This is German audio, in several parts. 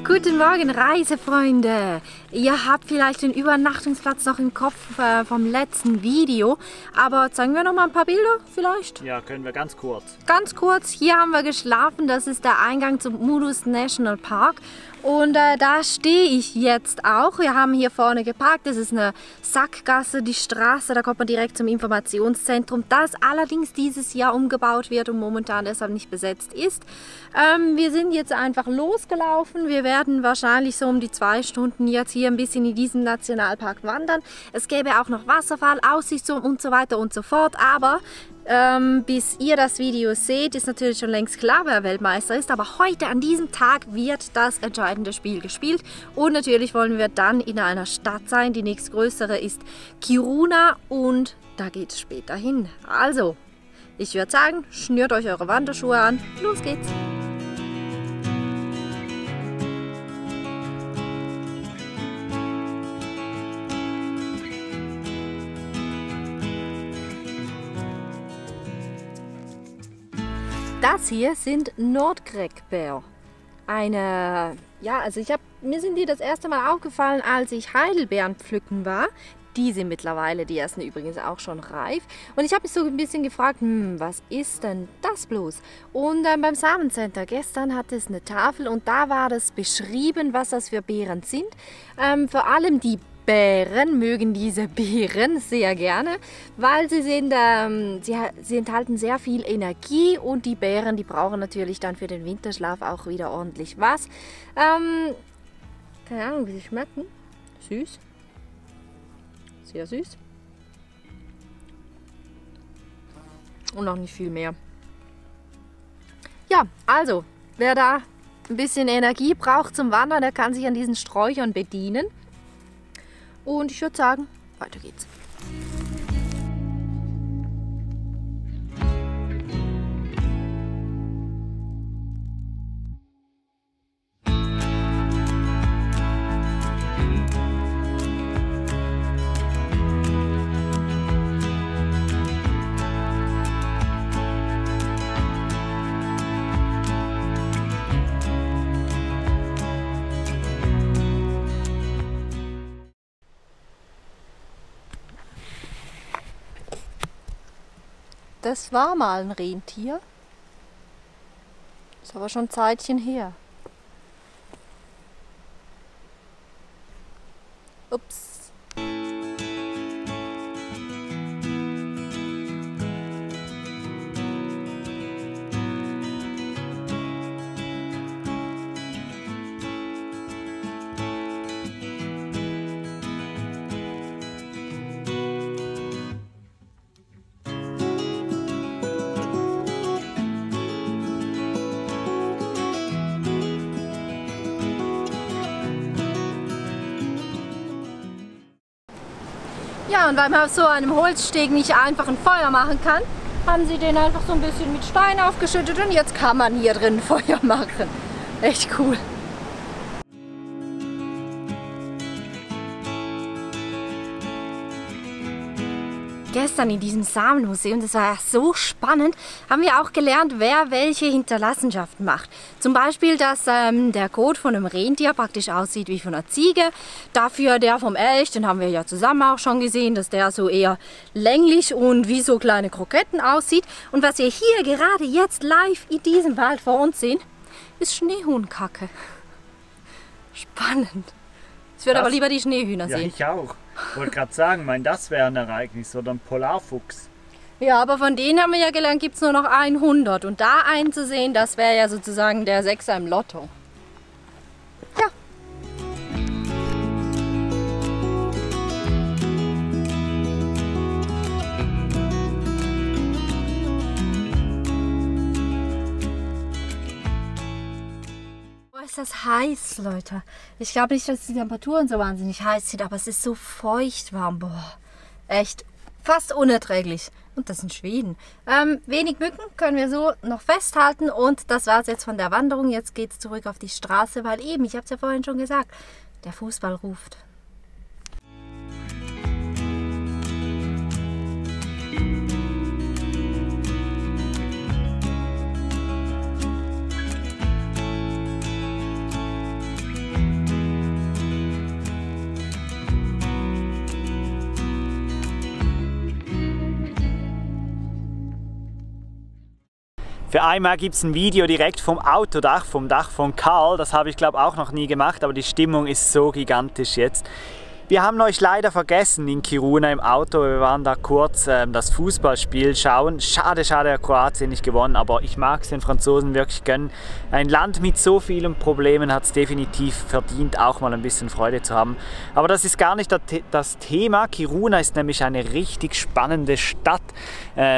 Guten Morgen, Reisefreunde! Ihr habt vielleicht den Übernachtungsplatz noch im Kopf vom letzten Video, aber zeigen wir noch mal ein paar Bilder vielleicht? Ja, können wir ganz kurz. Ganz kurz, hier haben wir geschlafen, das ist der Eingang zum Murus National Park. Und da stehe ich jetzt auch. Wir haben hier vorne geparkt. Das ist eine Sackgasse, die Straße. Da kommt man direkt zum Informationszentrum, das allerdings dieses Jahr umgebaut wird und momentan deshalb nicht besetzt ist. Wir sind jetzt einfach losgelaufen. Wir werden wahrscheinlich so um die 2 Stunden jetzt hier ein bisschen in diesem Nationalpark wandern. Es gäbe auch noch Wasserfall, Aussicht und so weiter und so fort. Aber bis ihr das Video seht, ist natürlich schon längst klar, wer Weltmeister ist. Aber heute, an diesem Tag, wird das entscheidende Spiel gespielt. Und natürlich wollen wir dann in einer Stadt sein. Die nächstgrößere ist Kiruna und da geht es später hin. Also, ich würde sagen, schnürt euch eure Wanderschuhe an. Los geht's! Das hier sind Nordkrekbär. Mir sind die das erste Mal aufgefallen, als ich Heidelbeeren pflücken war. Die sind mittlerweile, die ersten übrigens auch schon reif. Und ich habe mich so ein bisschen gefragt, was ist denn das bloß? Und beim Samencenter gestern hatte es eine Tafel und da war das beschrieben, was das für Beeren sind. Vor allem die Beeren mögen diese Beeren sehr gerne, weil sie enthalten sehr viel Energie und die Beeren, die brauchen natürlich dann für den Winterschlaf auch wieder ordentlich was. Keine Ahnung, wie sie schmecken. Süß. Sehr süß. Und noch nicht viel mehr. Ja, also, wer da ein bisschen Energie braucht zum Wandern, der kann sich an diesen Sträuchern bedienen. Und ich würde sagen, weiter geht's. Das war mal ein Rentier. Ist aber schon ein Zeitchen her. Ups. Ja, und weil man auf so einem Holzsteg nicht einfach ein Feuer machen kann, haben sie den einfach so ein bisschen mit Stein aufgeschüttet und jetzt kann man hier drin Feuer machen. Echt cool. Gestern in diesem Samenmuseum, das war ja so spannend, haben wir auch gelernt, wer welche Hinterlassenschaften macht. Zum Beispiel, dass der Kot von einem Rentier praktisch aussieht wie von einer Ziege. Dafür der vom Elch, den haben wir ja zusammen auch schon gesehen, dass der so eher länglich und wie so kleine Kroketten aussieht. Und was wir hier gerade jetzt live in diesem Wald vor uns sehen, ist Schneehuhnkacke. Spannend. Ich würde aber lieber die Schneehühner sehen. Ja, ich auch. Ich wollte gerade sagen, das wäre ein Ereignis oder ein Polarfuchs. Ja, aber von denen haben wir ja gelernt, gibt es nur noch 100. Und da einen zu sehen, das wäre ja sozusagen der Sechser im Lotto. Ja. Ist das heiß, Leute. Ich glaube nicht, dass die Temperaturen so wahnsinnig heiß sind, aber es ist so feucht warm. Boah, echt fast unerträglich. Und das in Schweden. Wenig Mücken können wir so noch festhalten und das war es jetzt von der Wanderung. Jetzt geht es zurück auf die Straße, weil eben, ich habe es ja vorhin schon gesagt, der Fußball ruft. Für einmal gibt es ein Video direkt vom Autodach, vom Dach von Karl. Das habe ich glaube auch noch nie gemacht, aber die Stimmung ist so gigantisch jetzt. Wir haben euch leider vergessen in Kiruna im Auto. Wir waren da kurz das Fußballspiel schauen. Schade, hat Kroatien nicht gewonnen, aber ich mag es den Franzosen wirklich gönnen. Ein Land mit so vielen Problemen hat es definitiv verdient, auch mal ein bisschen Freude zu haben. Aber das ist gar nicht das Thema. Kiruna ist nämlich eine richtig spannende Stadt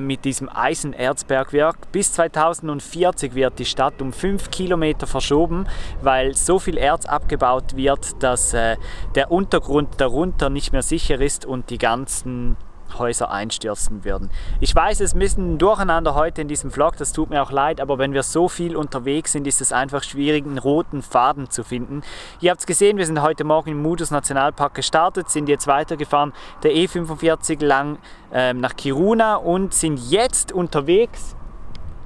mit diesem Eisenerzbergwerk. Bis 2040 wird die Stadt um 5 Kilometer verschoben, weil so viel Erz abgebaut wird, dass der Untergrund darunter nicht mehr sicher ist und die ganzen Häuser einstürzen würden. Ich weiß, es ist ein bisschen durcheinander heute in diesem Vlog, das tut mir auch leid, aber wenn wir so viel unterwegs sind, ist es einfach schwierig, einen roten Faden zu finden. Ihr habt es gesehen, wir sind heute Morgen im Mudus Nationalpark gestartet, sind jetzt weitergefahren, der E45 lang nach Kiruna und sind jetzt unterwegs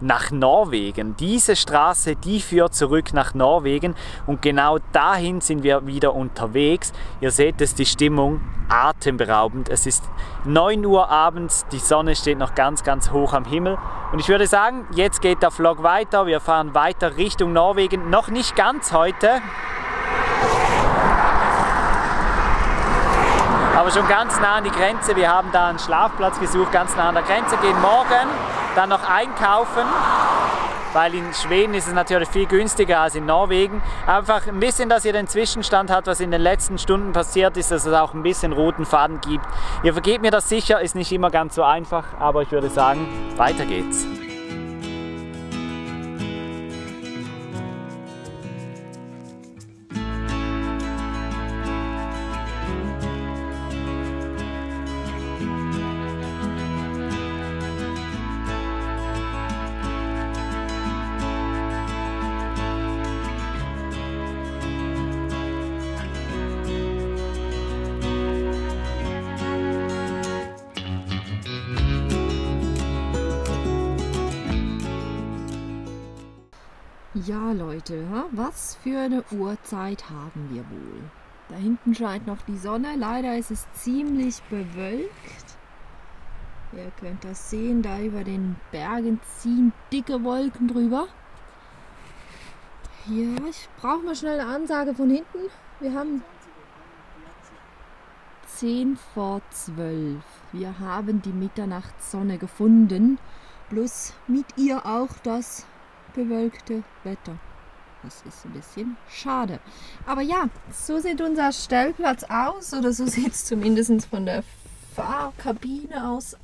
nach Norwegen. Diese Straße, die führt zurück nach Norwegen und genau dahin sind wir wieder unterwegs. Ihr seht es, die Stimmung atemberaubend. Es ist 9 Uhr abends, die Sonne steht noch ganz hoch am Himmel und ich würde sagen, jetzt geht der Vlog weiter. Wir fahren weiter Richtung Norwegen, noch nicht ganz heute, aber schon ganz nah an die Grenze. Wir haben da einen Schlafplatz gesucht, ganz nah an der Grenze, gehen morgen dann noch einkaufen, weil in Schweden ist es natürlich viel günstiger als in Norwegen. Einfach ein bisschen, dass ihr den Zwischenstand habt, was in den letzten Stunden passiert ist, dass es auch ein bisschen roten Faden gibt. Ihr vergebt mir das sicher, ist nicht immer ganz so einfach, aber ich würde sagen, weiter geht's. Ja Leute, was für eine Uhrzeit haben wir wohl? Da hinten scheint noch die Sonne, leider ist es ziemlich bewölkt. Ihr könnt das sehen, da über den Bergen ziehen dicke Wolken drüber. Ja, ich brauche mal schnell eine Ansage von hinten. Wir haben 10 vor 12. Wir haben die Mitternachtssonne gefunden, plus mit ihr auch das bewölkte Wetter. Das ist ein bisschen schade. Aber ja, so sieht unser Stellplatz aus, oder so sieht es zumindest von der Fahrkabine aus.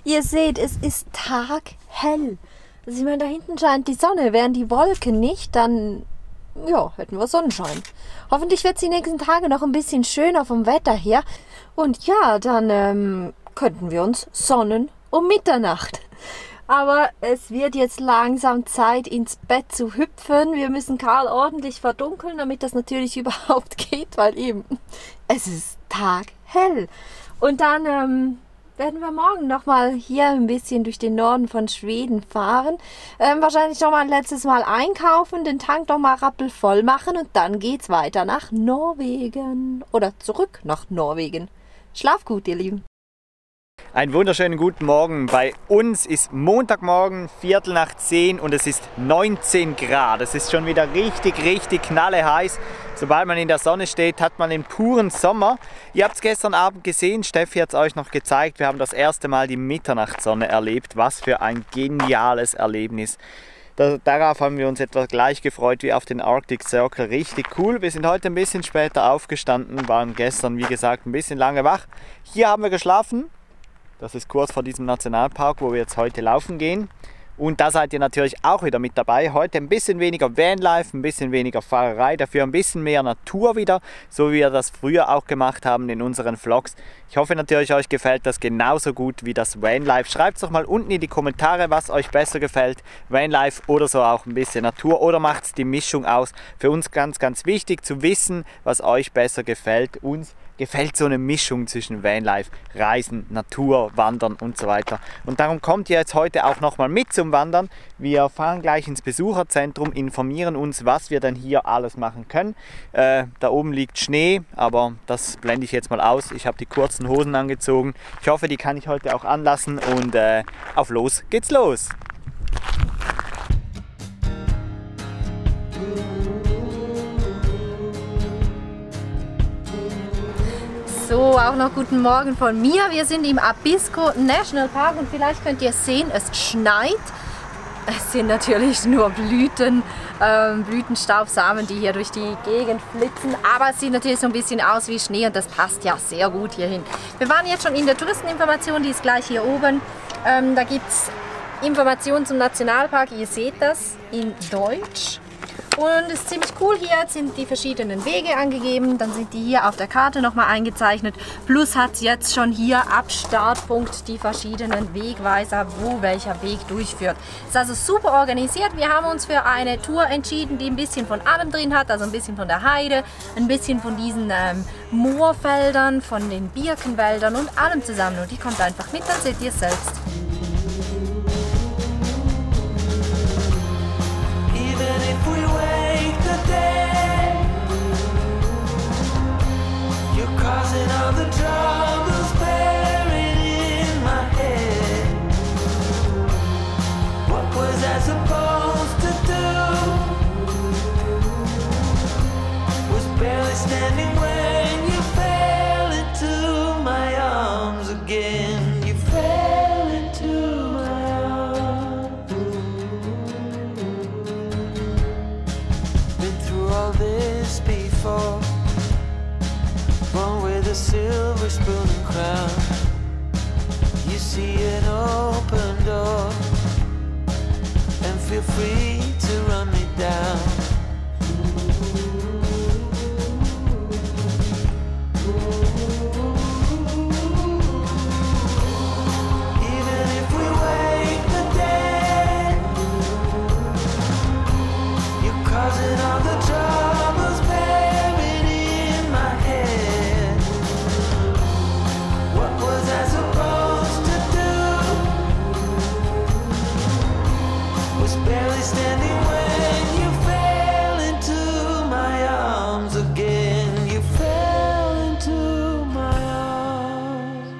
Ihr seht, es ist taghell. Also ich meine, da hinten scheint die Sonne. Wären die Wolken nicht, dann ja, hätten wir Sonnenschein. Hoffentlich wird es die nächsten Tage noch ein bisschen schöner vom Wetter her. Und ja, dann könnten wir uns sonnen um Mitternacht. Aber es wird jetzt langsam Zeit, ins Bett zu hüpfen. Wir müssen Karl ordentlich verdunkeln, damit das natürlich überhaupt geht, weil eben es ist taghell. Und dann werden wir morgen nochmal hier ein bisschen durch den Norden von Schweden fahren. Wahrscheinlich nochmal ein letztes Mal einkaufen, den Tank nochmal rappelvoll machen und dann geht's weiter nach Norwegen. Oder zurück nach Norwegen. Schlaf gut, ihr Lieben. Einen wunderschönen guten Morgen. Bei uns ist Montagmorgen, 9:15 und es ist 19 Grad. Es ist schon wieder richtig knalleheiß. Sobald man in der Sonne steht, hat man den puren Sommer. Ihr habt es gestern Abend gesehen, Steffi hat es euch noch gezeigt. Wir haben das erste Mal die Mitternachtssonne erlebt. Was für ein geniales Erlebnis. Darauf haben wir uns etwa gleich gefreut wie auf den Arctic Circle. Richtig cool. Wir sind heute ein bisschen später aufgestanden, waren gestern, wie gesagt, ein bisschen lange wach. Hier haben wir geschlafen. Das ist kurz vor diesem Nationalpark, wo wir jetzt heute laufen gehen. Und da seid ihr natürlich auch wieder mit dabei. Heute ein bisschen weniger Vanlife, ein bisschen weniger Fahrerei, dafür ein bisschen mehr Natur wieder, so wie wir das früher auch gemacht haben in unseren Vlogs. Ich hoffe natürlich, euch gefällt das genauso gut wie das Vanlife. Schreibt es doch mal unten in die Kommentare, was euch besser gefällt, Vanlife oder so auch ein bisschen Natur, oder macht die Mischung aus. Für uns ganz wichtig zu wissen, was euch besser gefällt. Uns gefällt so eine Mischung zwischen Vanlife, Reisen, Natur, Wandern und so weiter. Und darum kommt ihr jetzt heute auch nochmal mit zum Wandern. Wir fahren gleich ins Besucherzentrum, informieren uns, was wir denn hier alles machen können. Da oben liegt Schnee, aber das blende ich jetzt mal aus. Ich habe die kurzen Hosen angezogen. Ich hoffe, die kann ich heute auch anlassen und auf los geht's los! So, auch noch guten Morgen von mir. Wir sind im Abisko National Park und vielleicht könnt ihr sehen, es schneit. Es sind natürlich nur Blütenstaubsamen, die hier durch die Gegend flitzen, aber es sieht natürlich so ein bisschen aus wie Schnee und das passt ja sehr gut hierhin. Wir waren jetzt schon in der Touristeninformation, die ist gleich hier oben. Da gibt es Informationen zum Nationalpark, ihr seht das in Deutsch. Und es ist ziemlich cool, hier sind die verschiedenen Wege angegeben, dann sind die hier auf der Karte nochmal eingezeichnet. Plus hat es jetzt schon hier ab Startpunkt die verschiedenen Wegweiser, wo welcher Weg durchführt. Ist also super organisiert. Wir haben uns für eine Tour entschieden, die ein bisschen von allem drin hat, also ein bisschen von der Heide, ein bisschen von diesen Moorfeldern, von den Birkenwäldern und allem zusammen. Und die kommt einfach mit, dann seht ihr es selbst. Causing all the troubles buried in my head. What was I supposed to do? Was barely standing when you fell into my arms again. You fell into my arms. Been through all this before. One with a silver spoon and crown. You see an open door and feel free to run me down. Even if we wake the dead, you're causing all the troubles buried in my head. What was I supposed to do? Was barely standing when you fell into my arms again. You fell into my arms.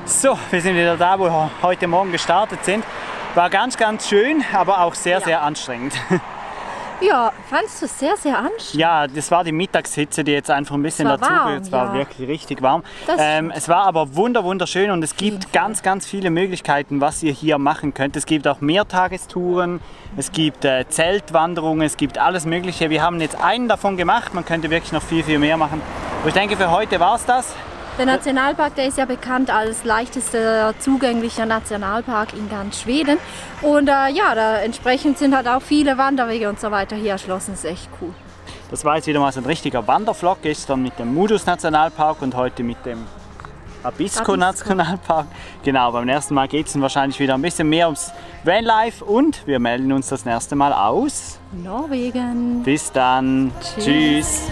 So, wir sind wieder da, wo wir heute Morgen gestartet sind. War ganz, ganz schön, aber auch sehr, sehr anstrengend. Ja, fandest du es sehr, sehr anstrengend? Ja, das war die Mittagshitze, die jetzt einfach ein bisschen dazugehört. Es war wirklich richtig warm. Es war aber wunderschön und es gibt ganz, ganz viele Möglichkeiten, was ihr hier machen könnt. Es gibt auch Mehrtagestouren, es gibt Zeltwanderungen, es gibt alles Mögliche. Wir haben jetzt einen davon gemacht, man könnte wirklich noch viel mehr machen. Aber ich denke, für heute war es das. Der Nationalpark, der ist ja bekannt als leichtester zugänglicher Nationalpark in ganz Schweden. Und ja, da entsprechend sind halt auch viele Wanderwege und so weiter hier erschlossen. Das ist echt cool. Das war jetzt wieder mal so ein richtiger Wandervlog, gestern mit dem Moodus Nationalpark und heute mit dem Abisko Nationalpark. Genau, beim nächsten Mal geht es wahrscheinlich wieder ein bisschen mehr ums Vanlife und wir melden uns das nächste Mal aus Norwegen. Bis dann. Tschüss.